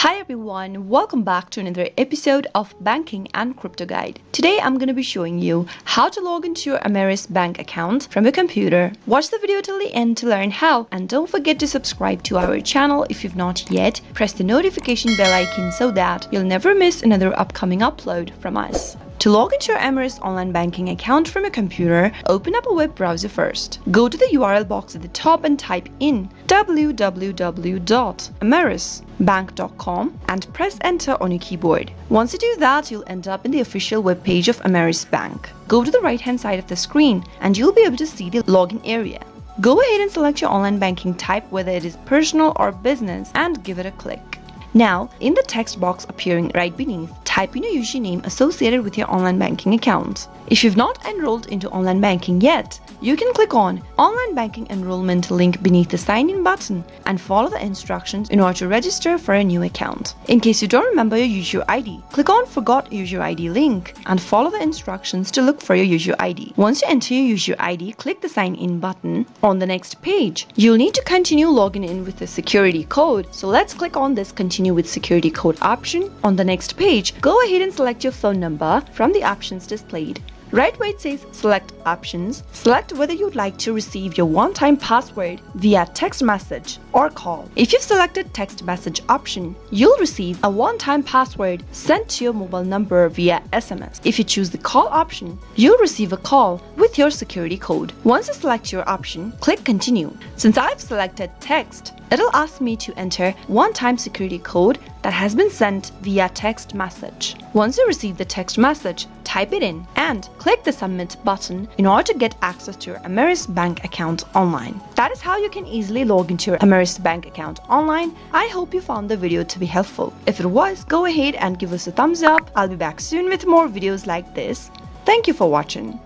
Hi everyone, welcome back to another episode of Banking and Crypto Guide. Today I'm going to be showing you how to log into your Ameris bank account from your computer. Watch the video till the end to learn how, and don't forget to subscribe to our channel if you've not yet. Press the notification bell icon so that you'll never miss another upcoming upload from us. To log into your Ameris online banking account from your computer, open up a web browser first. Go to the URL box at the top and type in www.amerisbank.com and press enter on your keyboard. Once you do that, you'll end up in the official web page of Ameris Bank. Go to the right hand side of the screen and you'll be able to see the login area. Go ahead and select your online banking type, whether it is personal or business, and give it a click. Now, in the text box appearing right beneath, type in your username associated with your online banking account. If you've not enrolled into online banking yet, you can click on Online Banking Enrollment link beneath the Sign In button and follow the instructions in order to register for a new account. In case you don't remember your user ID, click on Forgot User ID link and follow the instructions to look for your user ID. Once you enter your user ID, click the Sign In button. On the next page, you'll need to continue logging in with the security code. So let's click on this Continue with Security Code option. On the next page, go ahead and select your phone number from the options displayed. Right where it says Select Options, select whether you'd like to receive your one-time password via text message or call. If you've selected text message option, you'll receive a one-time password sent to your mobile number via SMS. If you choose the call option, you'll receive a call with your security code. Once you select your option, click Continue. Since I've selected text, it'll ask me to enter one-time security code that has been sent via text message. Once you receive the text message, type it in and click the Submit button in order to get access to your Ameris bank account online. That is how you can easily log into your Ameris bank account online. I hope you found the video to be helpful. If it was, go ahead and give us a thumbs up. I'll be back soon with more videos like this. Thank you for watching.